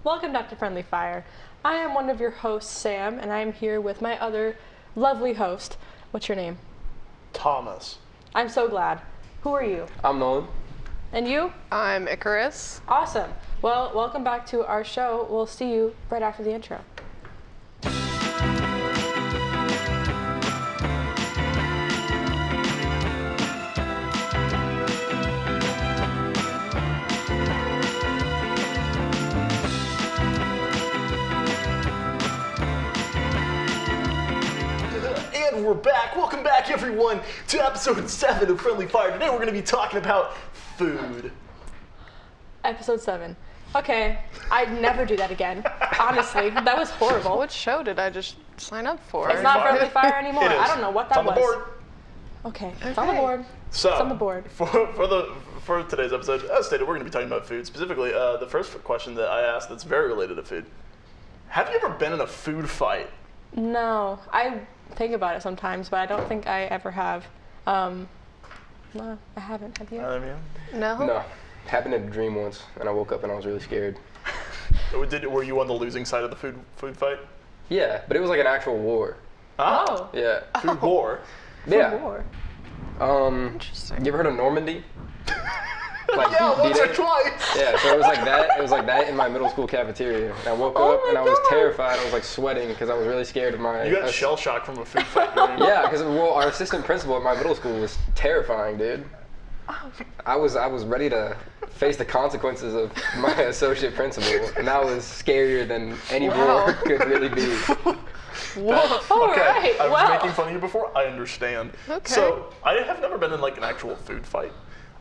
welcome back to Friendly Fire. I am one of your hosts, Sam, and I am here with my other lovely host. What's your name? Thomas. I'm so glad. Who are you? I'm Nolan. And you? I'm Icarus. Awesome. Well, welcome back to our show. We'll see you right after the intro. And we're back. Welcome back, everyone, to episode 7 of Friendly Fire. Today we're going to be talking about food. Episode 7. Okay, I'd never do that again. Honestly, that was horrible. What show did I just sign up for? It's not Friendly Fire anymore. It is. I don't know what that was. It's on the board. Okay, it's on the board. So, it's on the board. For today's episode, as stated, we're going to be talking about food. Specifically, the first question that I asked that's very related to food. Have you ever been in a food fight? No, I think about it sometimes, but I don't think I ever have. No, I haven't. Have you? No. No. Happened in a dream once, and I woke up and I was really scared. Were you on the losing side of the food fight? Yeah, but it was like an actual war. Oh. Yeah. Food war? Yeah. Food war. Interesting. You ever heard of Normandy? Like, Yeah, once or D-Day? twice. Yeah, so it was like that. It was like that in my middle school cafeteria. And I woke up and I was terrified. I was like sweating because I was really scared of my. You got shell shock from a food fight. During Yeah, because our assistant principal at my middle school was terrifying, dude. I was ready to face the consequences of my associate principal, and that was scarier than any war could really be. All okay, right. I was Well. making fun of you before. I understand. Okay. So I have never been in like an actual food fight,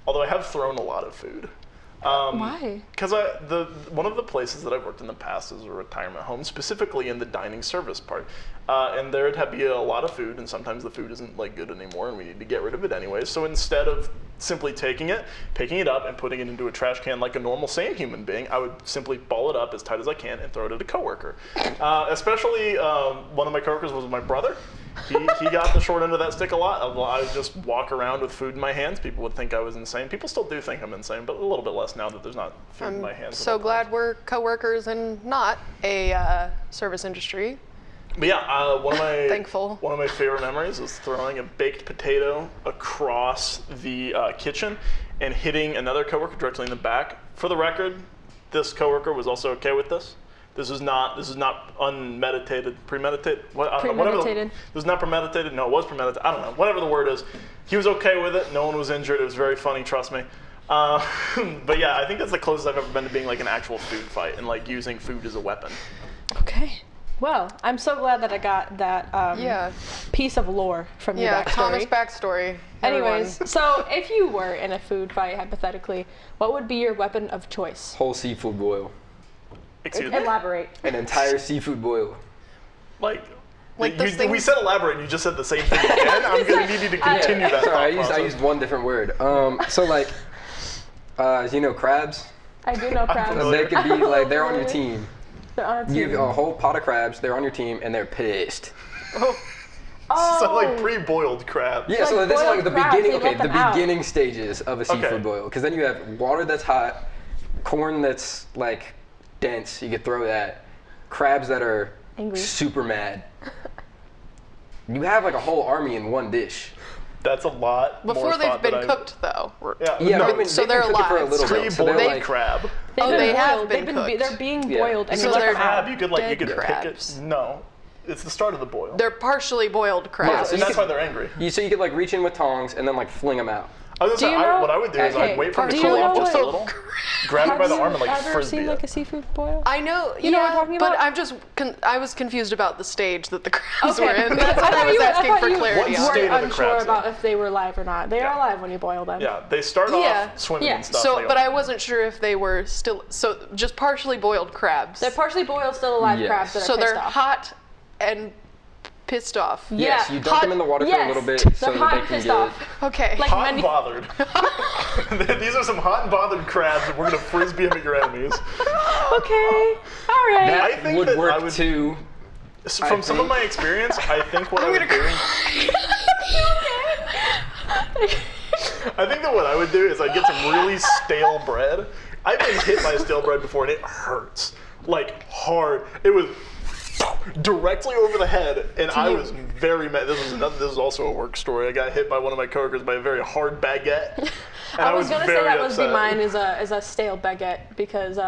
although I have thrown a lot of food. Why? Because one of the places that I've worked in the past is a retirement home, specifically in the dining service part, and there'd be a lot of food, and sometimes the food isn't like good anymore, and we need to get rid of it anyway. So instead of simply taking it, picking it up, and putting it into a trash can like a normal, sane human being, I would simply ball it up as tight as I can and throw it at a coworker. Especially one of my coworkers was my brother. He got the short end of that stick a lot. I would just walk around with food in my hands. People would think I was insane. People still do think I'm insane, but a little bit less now that there's not food in my hands. So glad we're coworkers and not a service industry. But yeah, one of my favorite memories is throwing a baked potato across the kitchen and hitting another coworker directly in the back. For the record, this coworker was also okay with this. This is not unmeditated, premeditated. Premeditated. This was not premeditated. No, it was premeditated. I don't know. Whatever the word is. He was okay with it. No one was injured. It was very funny. Trust me. But yeah, I think that's the closest I've ever been to being like an actual food fight and like using food as a weapon. Okay. Well, I'm so glad that I got that piece of lore from your backstory. Thomas' backstory. Anyways, so if you were in a fight, hypothetically, what would be your weapon of choice? Whole seafood boil. Excuse me? Elaborate. An entire seafood boil. Like those things- we said elaborate and you just said the same thing again. I'm going to need you to continue that Sorry, thought I process. used one different word. So like, you know crabs? I do know crabs. They could be like, they're on your team. They're on a team. You have a whole pot of crabs, they're on your team, and they're pissed. So like pre-boiled crab. Yeah, Like so this is like boiled the crabs, beginning, you let them out. beginning stages of a seafood Okay. boil. Because then you have water that's hot, corn that's like dense, you could throw that, crabs that are Angry. super mad. You have like a whole army in one dish. That's a lot. Before more they've thought been than cooked, though. Yeah, no, they've been, so they've they're been cooking for a alive. little bit. So they're pre-boiled like, crab. They've Oh, been they have boiled. been cooked. They're being Yeah. boiled, and So you let they're them out. Crab, you could pick crabs. it. No, it's the start of the boil. They're partially boiled crabs. so and you that's could- why they're angry. so you could like reach in with tongs and then like fling them out. I was Do gonna you say, know- what I would do is Okay, I'd wait for him do to you cool off know just a what- little, grab it by the arm and like Have you ever frisbee seen it. like a seafood boil? I know, You know what I'm talking but about? I'm just, I was confused about the stage that the crabs Okay. were in. That's what I thought was you- asking thought for you clarity What on. state were are the unsure crabs about in? if they were live or not. They are alive when you boil them. Yeah, they start Yeah. off swimming Yeah. and stuff. So, They but go- I wasn't sure if they were still, so just partially boiled crabs. They're partially boiled, still alive Yes. crabs that are So pissed they're off. hot and pissed off. Yes, Yeah, you dunk them in the water for yes, a little bit they're so hot that they and can pissed get. off. Okay. Like hot many- and bothered. These are some hot and bothered crabs, and we're gonna frisbee them at your enemies. Okay, all right. I That think would that work I would- too. From some of my experience, I think what I would do. I think that what I would do is I'd get some really stale bread I've been hit by a stale bread before, and it hurts. Like, hard. It was directly over the head, and I was very mad. This is also a work story. I got hit by one of my coworkers by a very hard baguette. And I was gonna say that upset. would be mine is a stale baguette because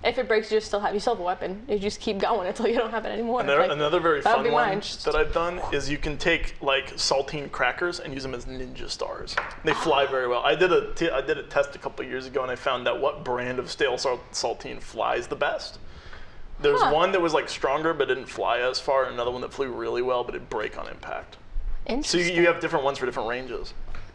if it breaks, you still have a weapon. You just keep going until you don't have it anymore. Another very that would fun be one mine. that I've done is you can take like saltine crackers and use them as ninja stars. They fly very well. I did a test a couple years ago, and I found out what brand of stale saltine flies the best. There's one that was like stronger but didn't fly as far, and another one that flew really well but it'd break on impact. So you have different ones for different ranges.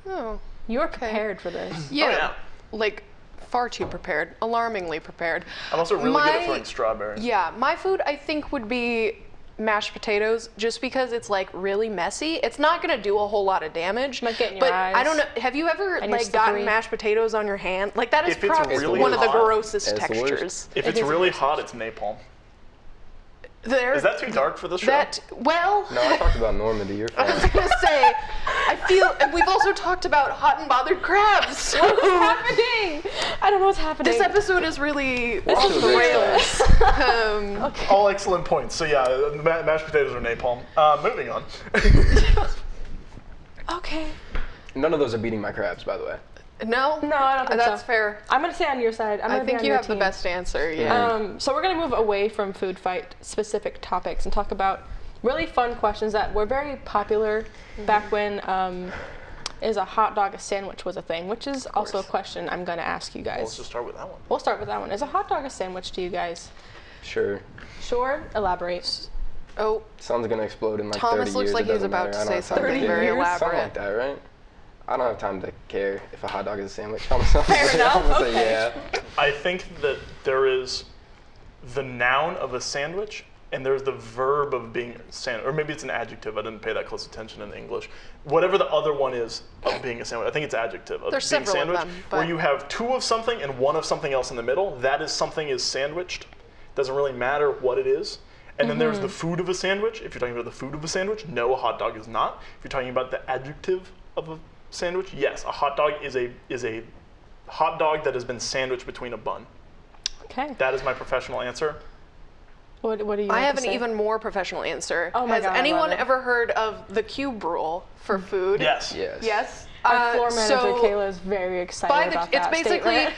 Oh. You're prepared for this. Yeah. Oh, yeah. Like, far too prepared. Alarmingly prepared. I'm also really good at throwing strawberries. Yeah, my food I think would be mashed potatoes, just because it's like really messy. It's not gonna do a whole lot of damage. Might get in your eyes. I don't know. Have you ever like gotten mashed potatoes on your hand? Like that is If it's probably really one of the hot, grossest it's the worst. textures. If it's really hot, it's napalm. Is that too dark for this show? Well, No, I talked about Normandy. You're I fine. was gonna say, I feel, and we've also talked about hot and bothered crabs. What's happening? I don't know what's happening. This episode is really Off to a great start. All excellent points. So yeah, mashed potatoes are napalm. Moving on. Okay. None of those are beating my crabs, by the way. No, I don't think that's so. fair. I'm gonna stay on your side. I think you have the best answer. Yeah. So we're gonna move away from food fight specific topics and talk about really fun questions that were very popular back when is a hot dog a sandwich was a thing, which is also a question I'm gonna ask you guys. Let's just start with that one. We'll start with that one. Is a hot dog a sandwich to you guys? Sure. Sure. Elaborate. Oh, Sun's gonna explode in like 30 Thomas years. looks like it he's doesn't about matter. to I don't say have time something care. very Something elaborate. like that, right? I don't have time to care if a hot dog is a sandwich. I'm gonna enough, say yeah. I think that there is the noun of a sandwich, and there's the verb of being sandwich, or maybe it's an adjective. I didn't pay that close attention in English. Whatever the other one is of being a sandwich, I think it's adjective of There's being several of sandwich, them, where but- you have two of something and one of something else in the middle. That is something is sandwiched. Doesn't really matter what it is. And then there's the food of a sandwich. If you're talking about the food of a sandwich, no, a hot dog is not. If you're talking about the adjective of a sandwich, yes, a hot dog is a hot dog that has been sandwiched between a bun. Okay. That is my professional answer. What do you? I have have to an say? even more professional answer. Oh my Has God, I anyone love it. ever heard of the cube rule for food? Yes. Yes. Yes. Our floor manager so Kayla is very excited by about it's that basically statement.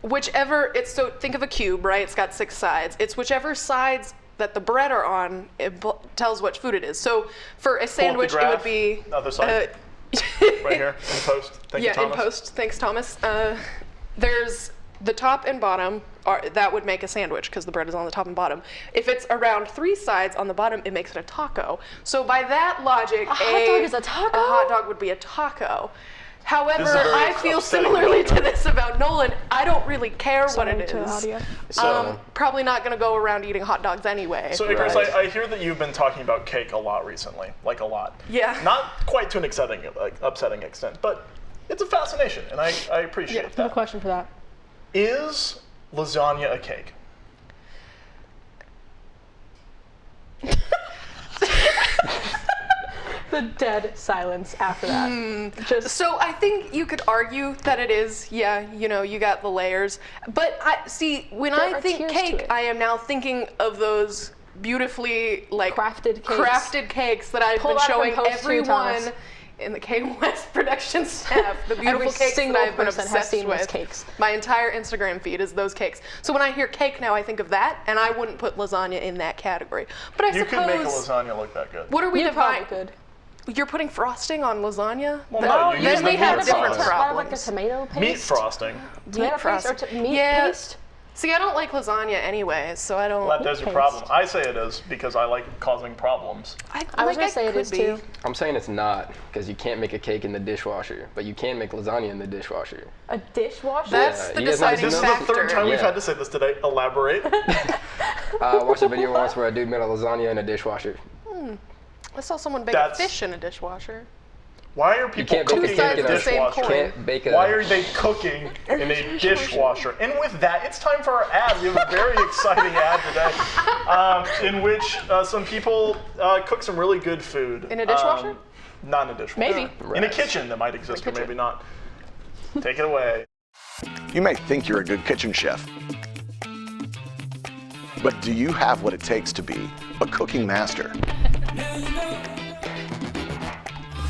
whichever. It's so think of a cube, right? It's got 6 sides. It's whichever sides that the bread are on. It tells which food it is. So for a sandwich, it would graph. be Other side. Right here in post. Thank you, yeah, Thomas. in post. Thanks, Thomas. There's the top and bottom. That would make a sandwich because the bread is on the top and bottom. If it's around 3 sides on the bottom, it makes it a taco. So by that logic, A hot dog is a taco? A hot dog would be a taco. However, This is very I feel upsetting similarly to right now. this about Nolan. I don't really care what Sorry it to the is. audio. So, Probably not going to go around eating hot dogs anyway. so Icarus, Right. I hear that you've been talking about cake a lot recently, like a lot. Yeah. Not quite to an upsetting extent, but it's a fascination, and I appreciate I have a that. question for that. Is lasagna a cake? The dead silence after that. Just So I think you could argue that it is, yeah, you got the layers. But when There I are think tiers to cake, it. I am now thinking of those beautifully Crafted cakes. crafted cakes that I've Pull been that from showing post too, everyone Thomas. in the K West production staff. The beautiful Every cakes that single I've been person has obsessed seen those with. cakes. My entire Instagram feed is those cakes. So when I hear cake now, I think of that, and I wouldn't put lasagna in that category. But I You suppose. could make a lasagna look that good. What are we you probably defining? could. You're putting frosting on lasagna? Well, That- no, you then use we the have meat different sauce. problems. Like a tomato paste. Meat frosting. Tomato paste or meat Yeah. paste. See, I don't like lasagna anyway, so I don't. Well, that does your paste. problem. I say it is because I like causing problems. I was gonna say it is too. I'm saying it's not, because you can't make a cake in the dishwasher, but you can make lasagna in the dishwasher. A dishwasher. That's Yeah, the you guys not deciding This is seen the factor. third time we've Yeah. had to say this today. Elaborate. I watched a video once where a dude made a lasagna in a dishwasher. I saw someone bake That's- a fish in a dishwasher. Why are people can't bake a cooking cake in in a a- dishwasher? Can't bake a. Why are they cooking in a dishwasher? And with that, it's time for our ad. We have a very exciting ad today, in which some people cook some really good food. In a dishwasher? Not in a dishwasher. Maybe. In a Right. kitchen that might exist, or kitchen. maybe not. Take it away. You may think you're a good kitchen chef, but do you have what it takes to be a cooking master?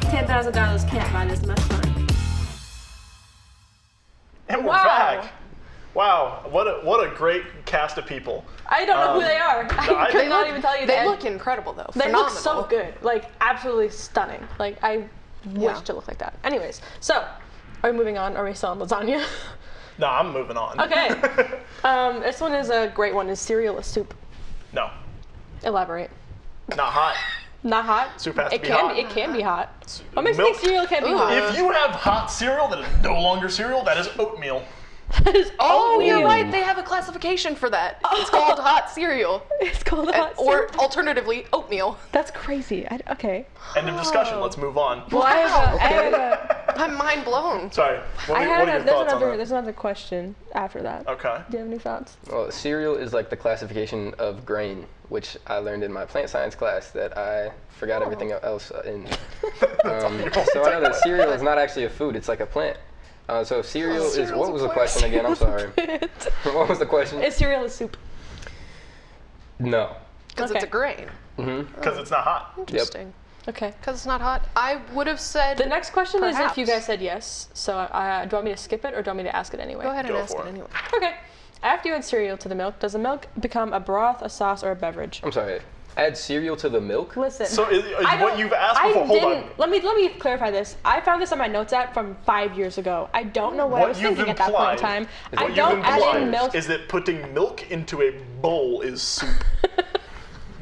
$10,000 can't buy this much fun. And we're Wow. back. Wow, what a great cast of people. I don't know who they are. I could not even tell you They that. look incredible though. They Phenomenal. look so good. Like, absolutely stunning. Like, I wish Yeah. to look like that. Anyways, so, are we moving on? Are we still on lasagna? No, I'm moving on. Okay. This one is a great one. Is cereal a soup? No, Elaborate. not hot. Not hot? Soup has to it be can hot. Be, it can be hot. What makes you Milk. think cereal can be hot? If you have hot cereal that is no longer cereal, that is oatmeal. That is Oh, you're oatmeal. right. They have a classification for that. It's called hot cereal, It's called hot or cereal. alternatively oatmeal. That's crazy. Okay. End of discussion. Let's move on. Well, I have a I'm mind blown. Sorry. What I are have your a, thoughts on that? there's another question after that. Okay. Do you have any thoughts? Well, cereal is like the classification of grain, which I learned in my plant science class that I forgot everything else in. So I know that cereal is not actually a food; it's like a plant. So cereal is cereal's what a was the plant. question again? I'm sorry. What was the question? Is cereal a soup? No. Because Okay. it's a grain. Because it's not hot. Interesting. Okay. Because it's not hot. I would have said. The next question is if you Perhaps. guys said yes. So do you want me to skip it or do you want me to ask it anyway? Go ahead and Go ask for it it. anyway. Okay. After you add cereal to the milk, does the milk become a broth, a sauce, or a beverage? I'm sorry. Add cereal to the milk? Listen. So is I what don't- you've asked before? I Hold didn't. on. Let me clarify this. I found this on my notes app from 5 years ago. I don't know what I What was you've thinking at that point in implied time. is I what What don't you've add in implied milk. is that putting milk into a bowl is soup.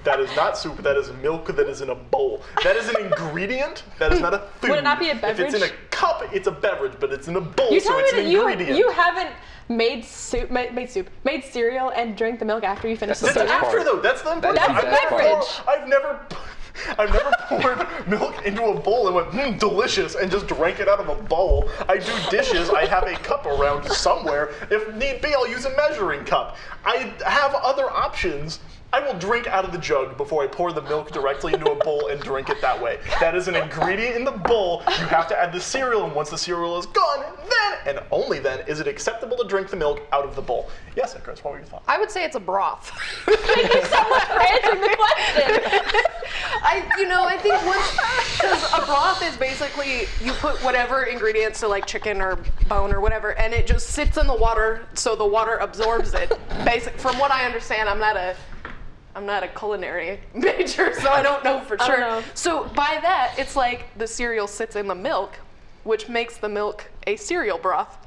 That is not soup. That is milk that is in a bowl. That is an ingredient. That is not a food. Would it not be a If it's in beverage? a cup, it's a beverage, but it's in a bowl, You so tell me it's an that you ingredient. haven't made cereal and drank the milk after you finished That's the That's the cereal. best after part. though. That's the important That's part. the best part. I've never poured milk into a bowl and went, delicious, and just drank it out of a bowl. I do dishes. I have a cup around somewhere. If need be, I'll use a measuring cup. I have other options. I will drink out of the jug before I pour the milk directly into a bowl and drink it that way. That is an ingredient in the bowl. You have to add the cereal, and once the cereal is gone, then, and only then, is it acceptable to drink the milk out of the bowl. Yes, Icarus, what were your thoughts? I would say it's a broth. Thank you so much for answering the question. I think because a broth is basically you put whatever ingredients, so like chicken or bone or whatever, and it just sits in the water, so the water absorbs it. From what I understand, I'm not a culinary major, so I don't know for I sure. don't know. So by that, it's like the cereal sits in the milk, which makes the milk a cereal broth.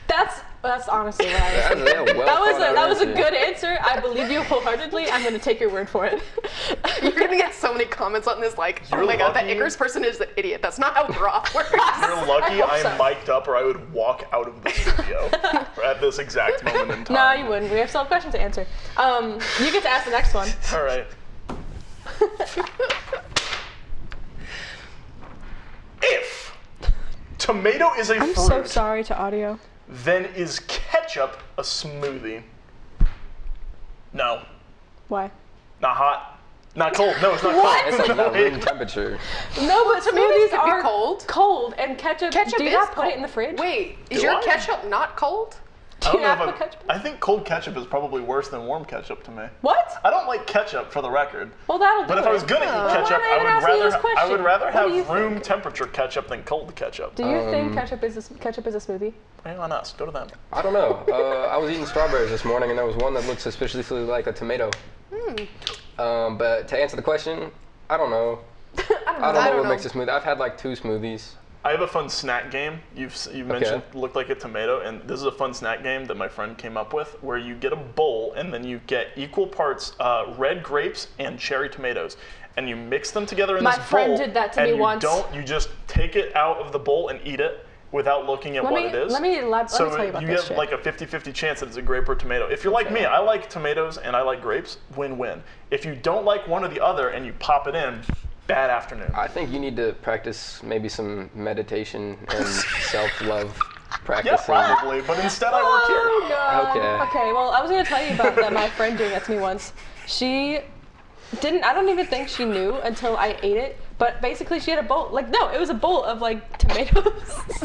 That's honestly what I was thinking. That was a good answer. I believe you wholeheartedly. I'm gonna take your word for it. You're gonna get so many comments on this, like, You're oh my god, that lucky. Icarus person is an idiot. That's not how broth works. You're lucky hope I am so. mic'd up or I would walk out of the studio at this exact moment in time. No, you wouldn't. We have still have questions to answer. You get to ask the next one. All right. If tomato is a I'm fruit, so sorry to audio. then is ketchup a smoothie? No. Why? Not hot. Not cold. No, it's not It's cold. like No, not room temperature. No, but smoothies could be are cold. Cold and ketchup. Ketchup Do you is not put cold. it in the fridge? Wait, is Do your I? ketchup not cold? I Do don't you know not if put ketchup? I think cold ketchup is probably worse than warm ketchup to me. What? I don't like ketchup, for the record. Well, that'll do But if it. I was gonna eat Well, ketchup, why am I asking you this I would question? rather What do you have room think? temperature ketchup than cold ketchup. Do you think ketchup is a smoothie? Hang on us. Go to them. I don't know. I was eating strawberries this morning, and there was one that looked suspiciously like a tomato. But to answer the question, I don't know. I don't know what makes a smoothie. I've had like 2 smoothies. I have a fun snack game. You've mentioned looked like a tomato, and this is a fun snack game that my friend came up with, where you get a bowl and then you get equal parts red grapes and cherry tomatoes, and you mix them together in My this bowl. friend did that to me and once. You just take it out of the bowl and eat it without looking at what it is. Let me tell you about you this get shit. like a 50-50 chance that it's a grape or tomato. If you're like me, I like tomatoes and I like grapes, win-win. If you don't like one or the other and you pop it in, bad afternoon. I think you need to practice maybe some meditation and self-love practicing. Yeah, probably, but instead I work here. Oh, God. Okay. Okay, well, I was going to tell you about that, my friend doing that to me once. I don't even think she knew until I ate it. But basically, she had a bowl. Like, no, it was a bowl of like tomatoes.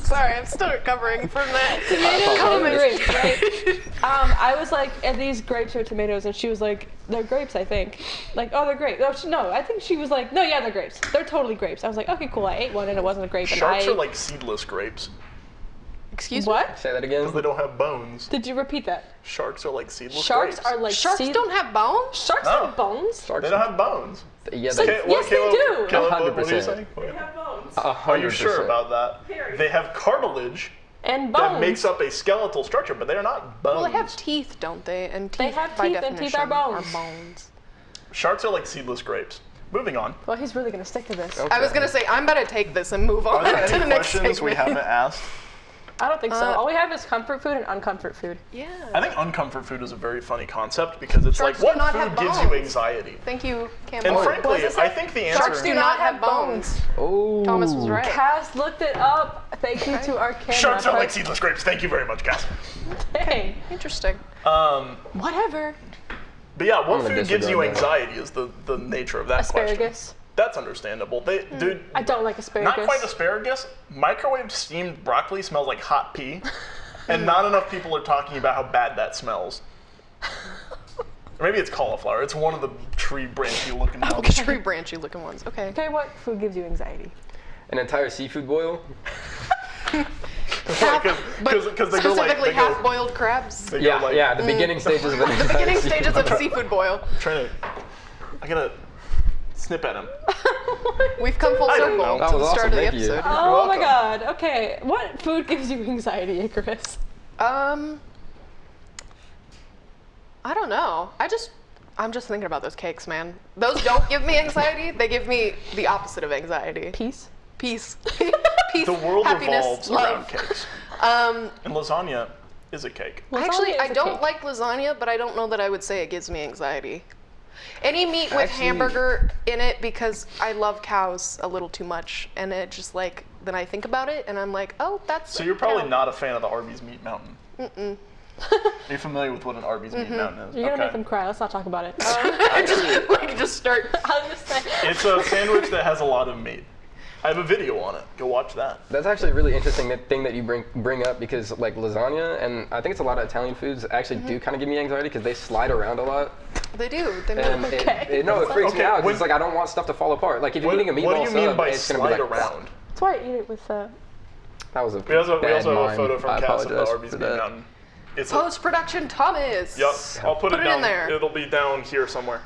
Sorry, I'm still recovering from that. Tomatoes and grapes, right? I was like, are these grapes or tomatoes? And she was like, they're grapes, I think. Like, oh, they're grapes. No, I think she was like, no, yeah, they're grapes. They're totally grapes. I was like, okay, cool. I ate one and it wasn't a grape. Sharks are like seedless grapes. Excuse me? What? Say that again. Because they don't have bones. Did you repeat that? Sharks are like seedless Sharks grapes. are like Sharks don't have bones? Sharks No. have bones. Sharks. They don't have bones. Yeah, So- they, yes, they do. Caleb, what are you 100%. saying? They have bones. 100%. Are you sure about that? Very. They have cartilage And bones. that makes up a skeletal structure, but they are not bones. Well, they have teeth, don't they? And teeth, They have by teeth, and definition, teeth are bones. bones. Sharks are like seedless grapes. Moving on. Well, he's really gonna stick to this. Okay. I was gonna say, I'm gonna take this and move on Are there to any the next questions we segment. haven't asked? I don't think so. All we have is comfort food and uncomfort food. Yeah. I think uncomfort food is a very funny concept because it's Sharks like, do what not have food gives you bones. anxiety? Thank you, Campbell. And frankly, Was this I it? think the answer Sharks do not have bones. Oh. Thomas was right. Cass looked it up. Thank you to our camera. Sharks are like seedless grapes. Thank you very much, Cass. Dang. Interesting. Whatever. But yeah, what I'm gonna food gives you disregard that. anxiety is the nature of that question. Asparagus. That's understandable. Dude, I don't like asparagus. not quite asparagus. Microwave steamed broccoli smells like hot pee, and not enough people are talking about how bad that smells. Or maybe it's cauliflower. It's one of the tree branchy looking ones. Tree branchy looking ones. Okay. Okay, what food gives you anxiety? An entire seafood boil. Because they go like Specifically half-boiled crabs. they Yeah, go like yeah. The beginning stages of an The entire beginning seafood stages of boil. seafood boil. I gotta snip at him. We've come full I don't circle know. to That the was start awesome, of the thank you. episode. Oh my welcome. god. Okay, what food gives you anxiety, Icarus? I don't know. I'm just thinking about those cakes, man. Those don't give me anxiety. They give me the opposite of anxiety. Peace. Peace. Peace. The world happiness, revolves love. around cakes, Um, and lasagna is a cake. actually, Lasagna I is a don't cake. like lasagna, but I don't know that I would say it gives me anxiety. Any meat with Actually- hamburger in it, because I love cows a little too much, and it just like, then I think about it, and I'm like, oh, that's So you're probably cow. not a fan of the Arby's Meat Mountain. Are you familiar with what an Arby's Meat Mountain is? You're gonna make them cry. Let's not talk about it. just start. I'll just say. It's a sandwich that has a lot of meat. I have a video on it. Go watch that. That's actually a really interesting thing that you bring up because like lasagna and I think it's a lot of Italian foods actually do kind of give me anxiety because they slide around a lot. They do. They And move. it freaks me Okay, out 'cause when- it's like I don't want stuff to fall apart. Like if you're What, eating a meatball what do you mean sub, by it's gonna slide be like around? That's why I eat it with. That was a We also bad have a mime. photo from I Cass of the apologize Arby's for Meat that. Mountain. It's Post-production Thomas. Yep, I'll put it Put it down in there. It'll be down here somewhere.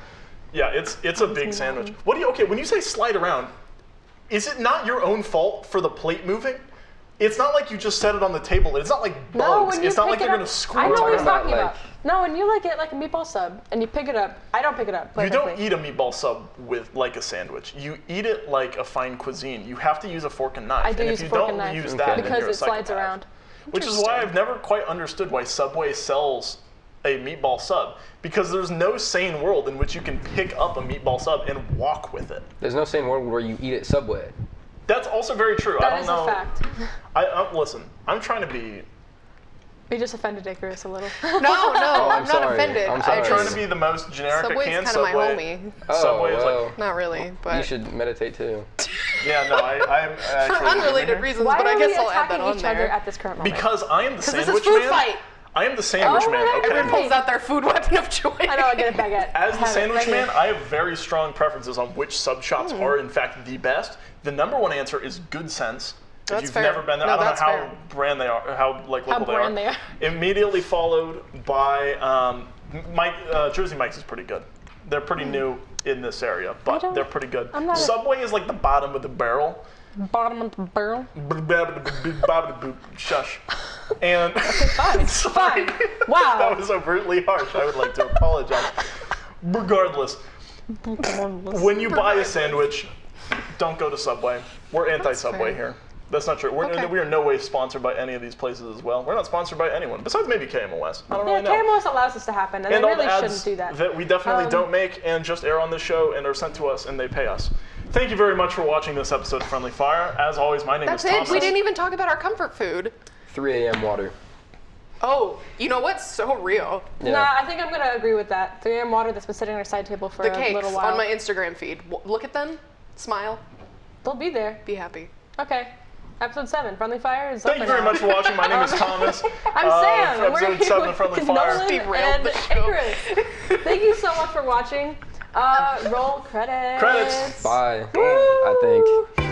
Yeah, it's a big sandwich. What do you? Okay, when you say slide around, is it not your own fault for the plate moving? It's not like you just set it on the table. It's not like bugs. No, when you it's not pick like it you're up, gonna screw I know what it he's around. talking like- about. No, when you get like a meatball sub and you pick it up, I don't pick it up. You don't perfectly. eat a meatball sub with like a sandwich. You eat it like a fine cuisine. You have to use a fork and knife. I do and use if a you fork don't and knife use Okay. that, then because you're a it slides psychopath. around. Which is why I've never quite understood why Subway sells a meatball sub. Because there's no sane world in which you can pick up a meatball sub and walk with it. There's no sane world where you eat it Subway. That's also very true. I That don't is know. a fact. Listen, I'm trying to be. We just offended Icarus a little. No, I'm not sorry. offended. I'm I sorry. I'm trying just to be the most generic I Subway's can. kind of my Subway. homie. Subway is well, like. Not really, but you should meditate too. Yeah, no, I'm actually. for unrelated reasons. Why but are I guess we I'll add that attacking on each other there. at this current moment? Because I am the Because sandwich this is food man. fight. I am the sandwich Oh my man. God, Okay. Everyone pulls out their food weapon of choice. I know, I get a baguette. As the Have it sandwich right here. man, I have very strong preferences on which sub shops are in fact the best. The number one answer is Good Sense. If That's you've fair. never been there, No, I don't know that's how fair. brand they are, or how like local brand they are. Immediately followed by Jersey Mike's is pretty good. They're pretty new in this area, but don't- they're pretty good. I'm not a- Subway is like the bottom of the barrel. Bottom of the barrel. Shush. And Fine. sorry. Fine. Wow. That was overtly harsh. I would like to apologize. Regardless, when you buy a sandwich, don't go to Subway. We're anti-Subway fair. here. That's not true. Okay. We are no way sponsored by any of these places as well. We're not sponsored by anyone, besides maybe KMOS. I don't Yeah, really know. KMOS allows this to happen, and, And they all the really ads shouldn't do that. we definitely don't make and just air on this show and are sent to us and they pay us. Thank you very much for watching this episode of Friendly Fire. As always, my name That's is it. Thomas. We didn't even talk about our comfort food. 3 a.m. water. Oh, you know what's so real? Yeah. Nah, I think I'm gonna agree with that. 3 a.m. water that's been sitting on our side table for The a cakes little while. on my Instagram feed. Look at them, smile, They'll be there. be happy. Okay. Episode 7, Friendly Fire is Thank you open very now. much for watching. My name is Thomas. I'm Sam. and Episode we're here 7 with Friendly Fire. Nolan Derailed and the show. Icarus. Thank you so much for watching. Roll credits. Credits. Bye. Woo! I think.